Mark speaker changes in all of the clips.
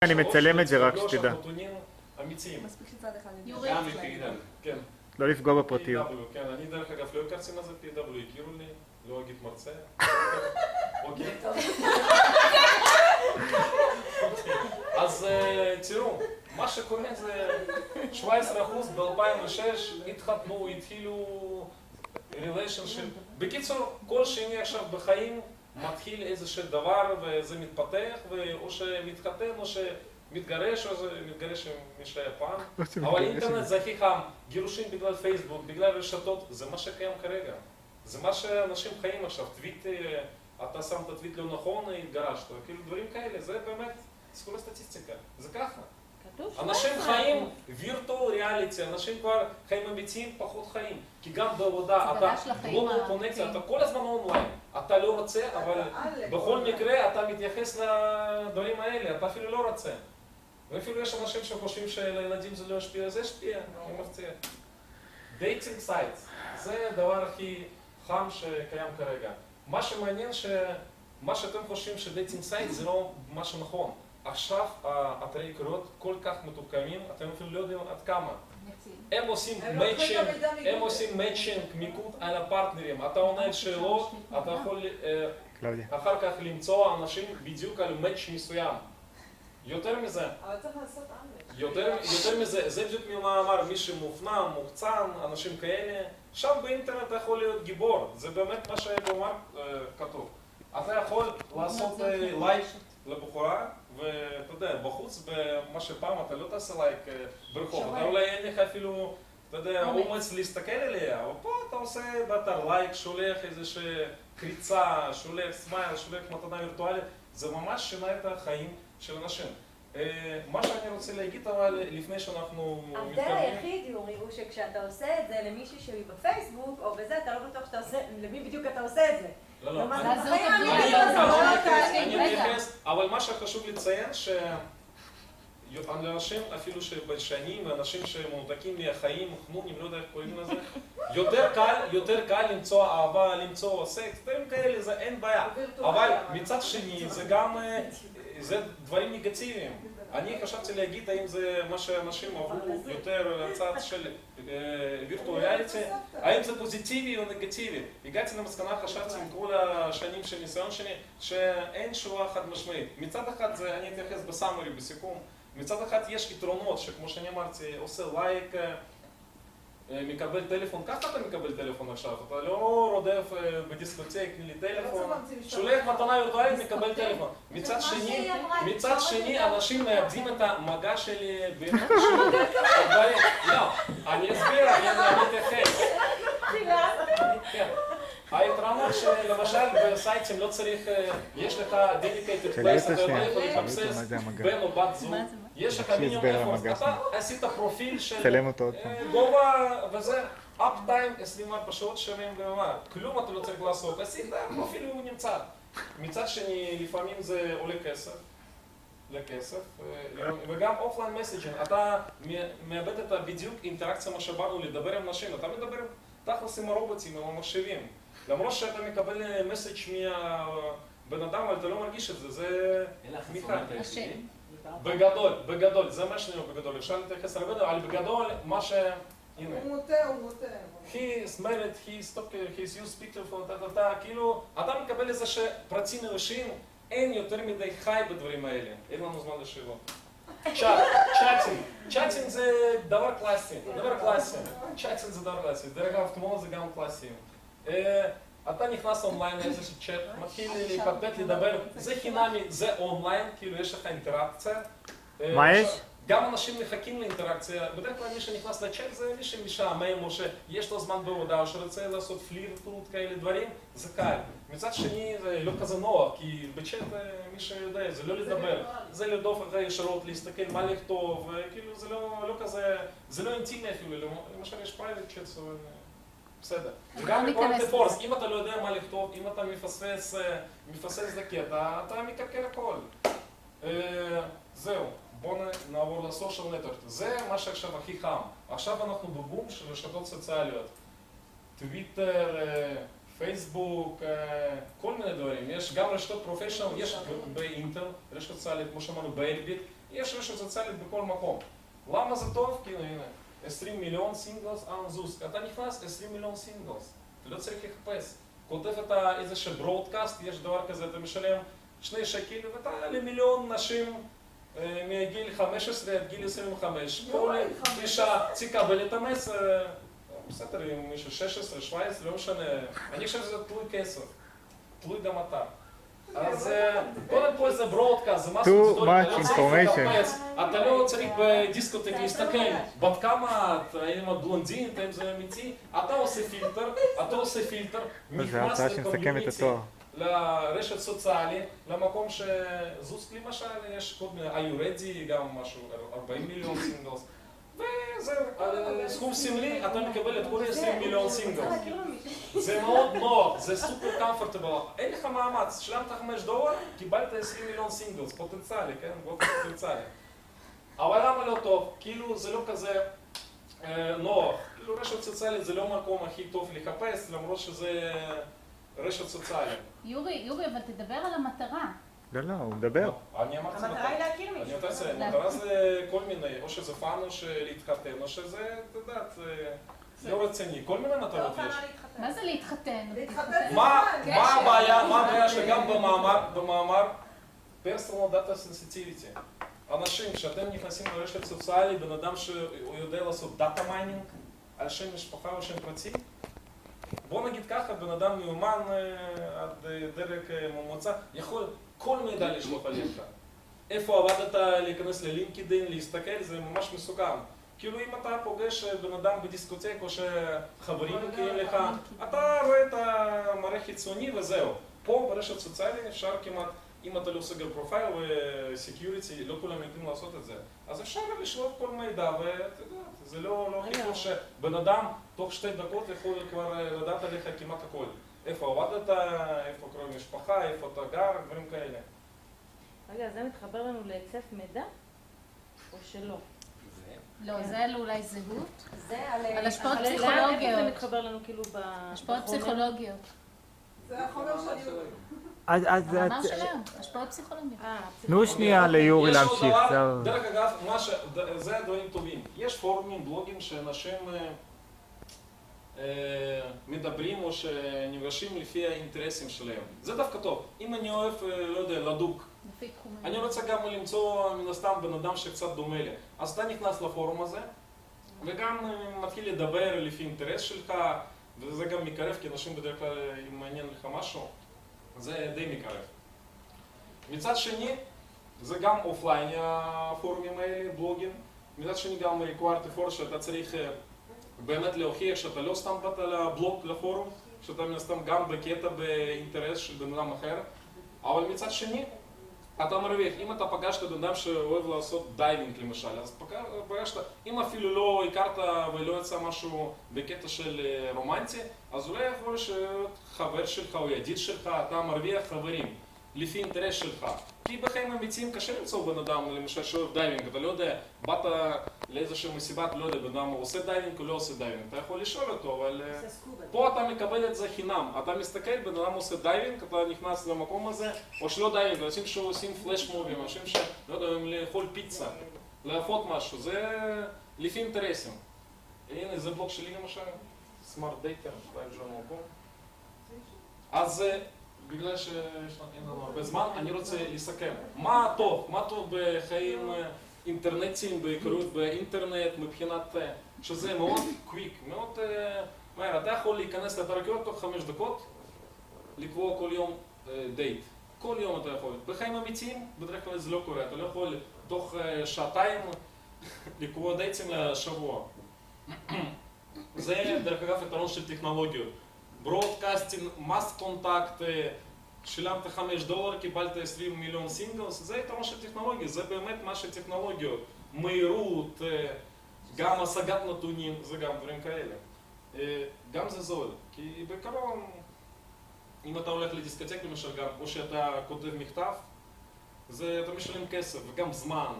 Speaker 1: אני מצלם את זה רק שתדע.
Speaker 2: מספיק שצד אחד
Speaker 3: יורד.
Speaker 2: גם מפעילה, כן.
Speaker 1: לא לפגוע בפרטיות.
Speaker 2: PW, כן, אני דרך אגב לא הכרתי מה זה PW, הכירו לי, לא אגיד מרצה. אוקיי. אז תראו, מה שקורה זה 17% ב-2006 התחתנו, התחילו ריליישנשיפ. בקיצור, כל שני עכשיו בחיים מתחיל איזשהו דבר וזה מתפתח, או שמתחתן או שמתגרש, או מתגרש עם מי שהיה פעם. אבל אינטרנט זה הכי חם, גירושים בגלל פייסבוק, בגלל רשתות, זה מה שקיים כרגע. זה מה שאנשים חיים עכשיו, טוויט, אתה שמת טוויט לא נכון, התגרשת, כאילו דברים כאלה, זה באמת, זה כל הסטטיסטיקה, זה ככה. אנשים חיים וירטואל ריאליטי, אנשים כבר חיים אמיתיים, פחות חיים. כי גם בעבודה, אתה לא קונקציה, אתה כל הזמן אונליין. אתה לא רוצה, אבל בכל מקרה אתה מתייחס לדברים האלה, אתה אפילו לא רוצה. ואפילו יש אנשים שחושבים שלילדים זה לא ישפיע, זה ישפיע, אני מבטיח. דייטינג סייט, זה הדבר הכי חם שקיים כרגע. מה שמעניין שמה שאתם חושבים שדייטינג סייט זה לא מה שנכון. עכשיו אתרי היכרויות כל כך מתוחכמים, אתם אפילו לא יודעים עד כמה. הם עושים מאצ'ינג, מיקוד על הפרטנרים. אתה עונה על שאלות, אתה יכול אחר כך למצוא אנשים בדיוק על מאץ' מסוים. יותר מזה,
Speaker 3: אבל צריך לעשות א'.
Speaker 2: יותר מזה, זה בדיוק ממה אמר מי שמופנם, מוחצן, אנשים כאלה. שם באינטרנט אתה יכול להיות גיבור, זה באמת מה שהיה במאמר כתוב. אתה יכול לעשות לייק לבחורה, ואתה יודע, בחוץ, במה שפעם אתה לא תעשה לייק ברחוב, אתה אולי אין לך אפילו, אתה יודע, אומץ להסתכל עליה, אבל פה אתה עושה באתר לייק, שולח איזושהי קריצה, שולח סמייל, שולח מתנה וירטואלית, זה ממש שינה את החיים של אנשים. מה שאני רוצה להגיד, אבל לפני שאנחנו
Speaker 4: ההבדל היחיד, יורי, הוא שכשאתה עושה את זה למישהי שהיא בפייסבוק, או בזה, אתה לא בטוח שאתה עושה, למי בדיוק אתה עושה את זה.
Speaker 2: לא, לא.
Speaker 4: אני
Speaker 2: אתייחס, אבל מה שחשוב לציין לאנשים אפילו שבלשנים ואנשים שמנותקים מהחיים, חנונים, לא יודע איך קוראים לזה, יותר קל למצוא אהבה, למצוא סקס, דברים כאלה, זה אין בעיה. אבל מצד שני זה גם, זה דברים נגטיביים. אני חשבתי להגיד האם זה מה שאנשים עברו יותר לצד של וירטואליטי, האם זה פוזיטיבי או נגטיבי. הגעתי למסקנה, חשבתי עם כל השנים של ניסיון שלי, שאין תשובה חד משמעית. מצד אחד, אני אתייחס בסאמרי, בסיכום, מצד אחד יש יתרונות, שכמו שאני אמרתי, עושה לייק, מקבל טלפון, ככה אתה מקבל טלפון עכשיו, אתה לא רודף בדיסקוטק, תני לי טלפון, שולח מתנה וירטואלית, מקבל טלפון. מצד שני, אנשים מאבדים את המגע שלי באמת דברים. לא, אני אסביר, אני אתייחס. היתרונות שלמשל בסייטים לא צריך, יש לך dedicated place, אתה יכול להתאבסס בן או בת זוג, יש לך מינימום אפורט, אתה עשית פרופיל של גובה וזה, up time 24 שעות שמים ביומה, כלום אתה לא צריך לעשות, עשית פרופיל והוא נמצא. מצד שני, לפעמים זה עולה כסף, וגם אופליין מסג'ינג, אתה מאבד את בדיוק אינטראקציה מה שבאנו לדבר עם נשים, אתה מדבר תכלס עם הרובוטים, עם המחשבים. למרות שאתה מקבל מסאג' מהבן אדם, אבל אתה לא מרגיש את זה, זה תמיכה. בגדול, זה מה שאני אומר בגדול, אפשר להתייחס הרבה, אבל בגדול, מה ש...
Speaker 3: הוא מוטה.
Speaker 2: He married, he's used picture for כאילו, אתה מקבל איזה שפרטים אנושיים, אין יותר מדי חי בדברים האלה, אין לנו זמן לשאלות. צ'אטינג זה דבר קלאסי, צ'אטינג זה דבר קלאסי, דרך אגב תמונות זה גם קלאסי. אתה נכנס אונליין לאיזשהו צ'אט, מתחיל לפטפט, לדבר, זה חינמי, זה אונליין, כאילו יש לך אינטראקציה.
Speaker 1: מה יש?
Speaker 2: גם אנשים מחכים לאינטראקציה, בדרך כלל מי שנכנס לצ'אט זה מי שמשעמם או שיש לו זמן בעבודה או שרוצה לעשות פלירטות כאלה דברים, זה קל. מצד שני זה לא כזה נוח, כי בצ'אט מי שיודע, זה לא לדבר, זה לדוף אחרי ישרות, להסתכל מה לכתוב, כאילו זה לא כזה, זה לא אינטימי אפילו, למשל יש פרייבט צ'אט, בסדר. וגם בקורנט פורס, אם אתה לא יודע מה לכתוב, אם אתה מפספס דקטה, אתה מקלקל הכל. זהו. בואו נעבור לסושיאל נטוורק. זה מה שעכשיו הכי חם. עכשיו אנחנו בבום של רשתות סוציאליות. טוויטר, פייסבוק, כל מיני דברים. יש גם רשתות פרופשיונל, יש באינטר, רשתות סוציאליות, כמו שאמרנו, באלביט, יש רשת סוציאלית בכל מקום. למה זה טוב? כי הנה, 20 מיליון סינגלס אנזוס. אתה נכנס, 20 מיליון סינגלס. אתה לא צריך לחפש. כותב אתה איזשהו ברודקאסט, יש דבר כזה, אתה משלם 2 שקל, ואתה למיליון נשים מגיל 15 עד גיל 25. כל אישה תקבל את המסר, בסדר, אם מישהו 16, 17, לא משנה. אני חושב שזה תלוי כסף, תלוי גם אתה. אז קודם כל זה ברודקאסט, זה משהו גדול, אתה לא צריך לחפש, אתה לא צריך בדיסקוטק להסתכל, בת כמה את, האם את בלונדינית, האם זה אמיתי, אתה עושה פילטר, נכנס לקומיוניטי, לרשת סוציאלית, למקום שזוס למשל, יש כל מיני, are you ready, גם משהו, 40 מיליון סינגלס, וזהו, סכום סמלי, אתה מקבל את כל 20 מיליון סינגלס. זה מאוד נוח, זה סופר קומפורטבל, אין לך מאמץ, שילמת $5, קיבלת 20 מיליון סינגלס, פוטנציאלי, כן? באופן פוטנציאלי. אבל למה לא טוב? כאילו זה לא כזה נוח, כאילו רשת סוציאלית זה לא המקום הכי טוב לחפש, למרות שזה רשת סוציאלית.
Speaker 5: יורי, אבל תדבר על המטרה.
Speaker 1: לא, הוא מדבר.
Speaker 2: אני אמרתי
Speaker 4: המטרה היא להכיר מישהו.
Speaker 2: אני רוצה לציין, המטרה זה כל מיני, או שזה פאן או להתחתן, או שזה, אתה יודעת, זה לא רציני, כל מיני מטרות יש.
Speaker 5: מה זה להתחתן?
Speaker 2: מה הבעיה שגם במאמר personal data sensitivity, אנשים, כשאתם נכנסים לרשת סוציאלית, בן אדם שהוא יודע לעשות דאטה מיינינג על שם משפחה או שם פרטי, בוא נגיד ככה, בן אדם מיומן עד דרג ממוצע, יכול כל מידע לשלוח עליך. איפה עבדת, להיכנס ללינקדאין, להסתכל, זה ממש מסוכן. כאילו אם אתה פוגש בן אדם בדיסקוטק או שחברים מכירים לך, אתה רואה את המראה חיצוני וזהו. פה ברשת סוציאלית אפשר כמעט, אם אתה לא סוגר פרופייל וסקיוריטי, לא כולם יודעים לעשות את זה. אז אפשר לשלוח כל מידע ואתה יודע, זה לא חיבור שבן אדם תוך 2 דקות יכול כבר לדעת עליך כמעט הכל. איפה עבדת, איפה קרוב משפחה, איפה אתה גר, דברים כאלה.
Speaker 6: רגע, זה מתחבר לנו להיצף מידע או שלא?
Speaker 5: לא, זה על אולי זהות.
Speaker 4: זה
Speaker 5: על השפעות
Speaker 6: איך
Speaker 5: פסיכולוגיות.
Speaker 6: זה מתחבר לנו כאילו
Speaker 5: השפעות פסיכולוגיות.
Speaker 3: זה החומר של יורי.
Speaker 5: המאמר שלנו, השפעות פסיכולוגיות.
Speaker 1: תנו שנייה ליורי
Speaker 2: יש עוד
Speaker 1: להמשיך.
Speaker 2: דבר, דרך אגב, זה דברים טובים. יש פורומים, בלוגים שאנשים מדברים או שנפגשים לפי האינטרסים שלהם. זה דווקא טוב. אם אני אוהב, לא יודע, לדוק,
Speaker 5: לפי תחומים.
Speaker 2: אני רוצה גם למצוא מן הסתם בן אדם שקצת דומה לי. אז אתה נכנס לפורום הזה, וגם מתחיל לדבר לפי אינטרס שלך, וזה גם מקרב, כי אנשים בדרך כלל, אם מעניין לך משהו, זה די מקרב. מצד שני, זה גם אופליין הפורומים האלה, בלוגים. מצד שני גם required effort שאתה צריך באמת להוכיח שאתה לא סתם באת לבלוג, לפורום, שאתה מן הסתם גם בקטע באינטרס של בן אדם אחר. אבל מצד שני, אתה מרוויח, אם אתה פגשת בן אדם שאוהב לעשות דייבינג למשל, אז פגשת, אם אפילו לא הכרת ולא יצא משהו בקטע של רומנטי, אז אולי יכול להיות חבר שלך או ידיד שלך, אתה מרוויח חברים, לפי אינטרס שלך. כי בחיים אמיתיים קשה למצוא בן אדם, למשל שאוהב דייבינג, אתה לא יודע, באת לאיזושהי מסיבה, אתה לא יודע, בן אדם עושה דייבינג או לא עושה דייבינג, אתה יכול לשאול אותו, אבל פה אתה מקבל את זה חינם, אתה מסתכל, בן אדם עושה דייבינג, אתה נכנס למקום הזה, או שלא דייבינג, אנשים שעושים פלאש מובים, אנשים שלא יודעים לאכול פיצה, לאכול משהו, זה לפי אינטרסים. הנה, זה בלוג שלי למשל, סמארט דייטר, יש לנו פה. אז בגלל שאין לנו הרבה זמן, אני רוצה לסכם. מה טוב בחיים אינטרנטיים, בהיכרות באינטרנט, מבחינת שזה מאוד קוויק, מאוד מהר. אתה יכול להיכנס לתרקיות תוך 5 דקות, לקבוע כל יום דייט. כל יום אתה יכול. בחיים אמיתיים, בדרך כלל זה לא קורה. אתה לא יכול תוך 2 שעתיים לקבוע דייטים לשבוע. זה דרך אגב יתרון של טכנולוגיות. ברודקאסטינג, מאס קונטקט, שילמת $5, קיבלת 20 מיליון סינגלס, זה יתרון של טכנולוגיה, זה באמת מה שטכנולוגיות, מהירות, גם השגת נתונים, זה גם דברים כאלה. גם זה זול, כי בעיקרון, אם אתה הולך לדיסקוטק למשל גם, או שאתה כותב מכתב, אתה משלם כסף וגם זמן.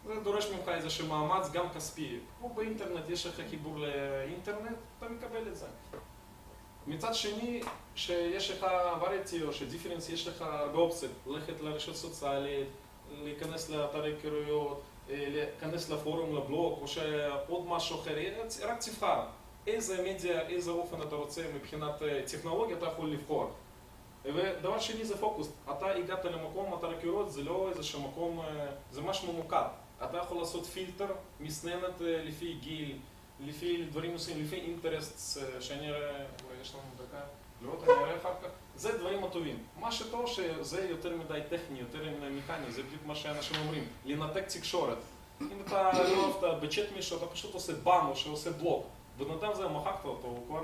Speaker 2: זה דורש ממך איזשהו מאמץ, גם כספי. כמו באינטרנט, יש לך חיבור לאינטרנט, אתה מקבל את זה. מצד שני, שיש לך וריאטי או שדיפרנס, יש לך הרבה אופציות, ללכת לרשת סוציאלית, להיכנס לאתר היכרויות, להיכנס לפורום, לבלוג, או שעוד משהו אחר, רק תבחר איזה מדיה, איזה אופן אתה רוצה מבחינת טכנולוגיה, אתה יכול לבחור. ודבר שני זה פוקוס, אתה הגעת למקום, אתר היכרויות זה לא איזשהו מקום, זה משהו ממוקד. אתה יכול לעשות פילטר, מסננת לפי גיל, לפי דברים מסוימים, לפי אינטרסט, שאני אראה, יש לנו דקה, לראות, אני אראה אחר כך, זה דברים הטובים. מה שטוב שזה יותר מדי טכני, יותר מדי מכני, זה בדיוק מה שאנשים אומרים, לנתק תקשורת. אם אתה לא אוהבת בצ'אט מישהו, אתה פשוט עושה בן או שעושה בלוק, בינתיים זה מחקת אותו, הוא כבר